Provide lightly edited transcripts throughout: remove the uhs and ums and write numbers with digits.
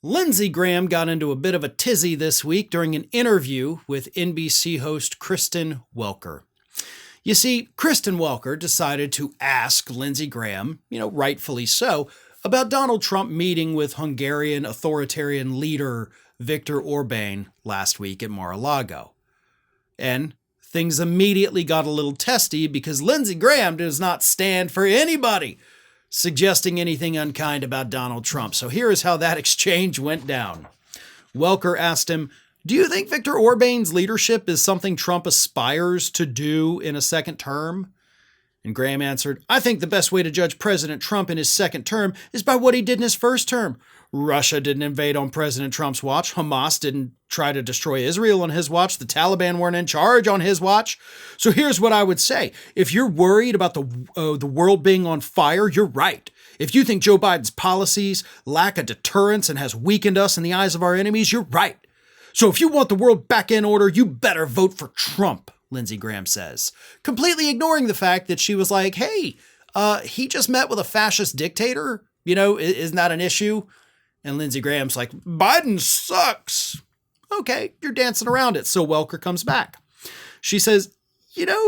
Lindsey Graham got into a bit of a tizzy this week during an interview with NBC host Kristen Welker. You see, Kristen Welker decided to ask Lindsey Graham, rightfully so, about Donald Trump meeting with Hungarian authoritarian leader Viktor Orban last week at Mar-a-Lago. And things immediately got a little testy because Lindsey Graham does not stand for anybody suggesting anything unkind about Donald Trump. So here is how that exchange went down. Welker asked him, "Do you think Viktor Orban's leadership is something Trump aspires to do in a second term?" And Graham answered, "I think the best way to judge President Trump in his second term is by what he did in his first term. Russia didn't invade on President Trump's watch. Hamas didn't try to destroy Israel on his watch. The Taliban weren't in charge on his watch. So here's what I would say. If you're worried about the world being on fire, you're right. If you think Joe Biden's policies lack a deterrence and has weakened us in the eyes of our enemies, you're right. So if you want the world back in order, you better vote for Trump," Lindsey Graham says, completely ignoring the fact that she was like, "Hey, he just met with a fascist dictator. Isn't that an issue?" And Lindsey Graham's like, "Biden sucks." Okay, you're dancing around it. So Welker comes back. She says,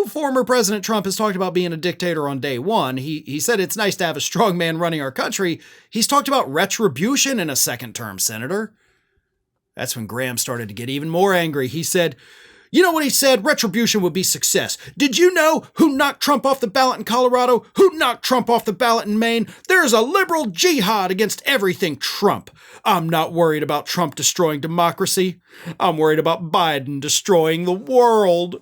former President Trump has talked about being a dictator on day one. He said it's nice to have a strong man running our country. He's talked about retribution in a second term, Senator. That's when Graham started to get even more angry. He said, "You know what he said? Retribution would be success. Did you know who knocked Trump off the ballot in Colorado? Who knocked Trump off the ballot in Maine? There's a liberal jihad against everything Trump. I'm not worried about Trump destroying democracy. I'm worried about Biden destroying the world."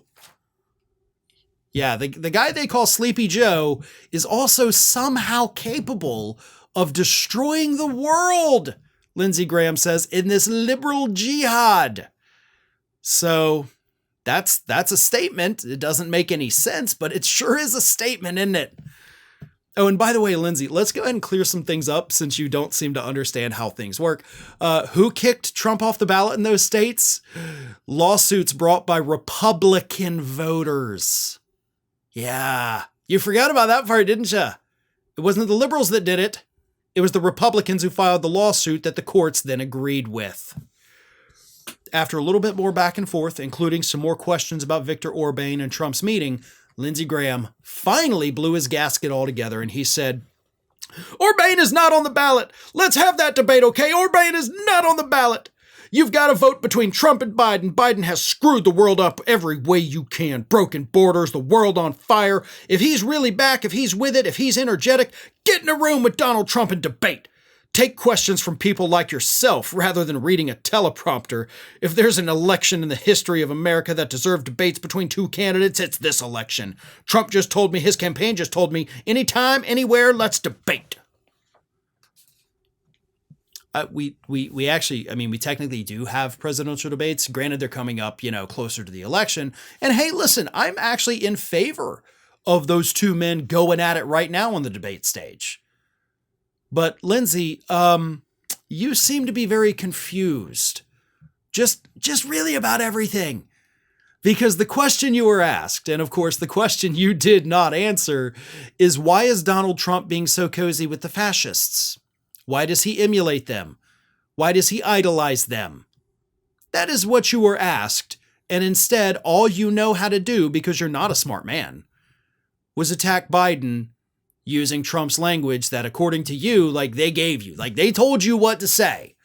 Yeah, the guy they call Sleepy Joe is also somehow capable of destroying the world, Lindsey Graham says, in this liberal jihad. So that's a statement. It doesn't make any sense, but it sure is a statement, isn't it? Oh, and by the way, Lindsey, let's go ahead and clear some things up since you don't seem to understand how things work. Who kicked Trump off the ballot in those states? Lawsuits brought by Republican voters. Yeah, you forgot about that part, didn't you? It wasn't the liberals that did it. It was the Republicans who filed the lawsuit that the courts then agreed with. After a little bit more back and forth, including some more questions about Viktor Orban and Trump's meeting, Lindsey Graham finally blew his gasket altogether and he said, "Orban is not on the ballot. Let's have that debate, okay? Orban is not on the ballot. You've got to vote between Trump and Biden. Biden has screwed the world up every way you can. Broken borders, the world on fire. If he's really back, if he's with it, if he's energetic, get in a room with Donald Trump and debate. Take questions from people like yourself rather than reading a teleprompter. If there's an election in the history of America that deserved debates between two candidates, it's this election. Trump just told me, his campaign just told me, anytime, anywhere, let's debate." We technically do have presidential debates. Granted, they're coming up, closer to the election. And hey, listen, I'm actually in favor of those two men going at it right now on the debate stage. But Lindsey, you seem to be very confused. Just really about everything. Because the question you were asked, and of course the question you did not answer, is why is Donald Trump being so cozy with the fascists? Why does he emulate them? Why does he idolize them? That is what you were asked, and instead all you know how to do, because you're not a smart man, was attack Biden using Trump's language that, according to you, they gave you. They told you what to say,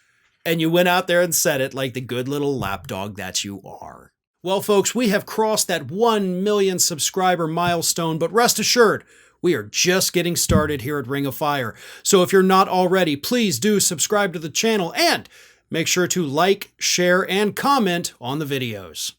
and you went out there and said it like the good little lapdog that you are. Well, folks, we have crossed that 1 million subscriber milestone, but rest assured, we are just getting started here at Ring of Fire. So if you're not already, please do subscribe to the channel and make sure to like, share, and comment on the videos.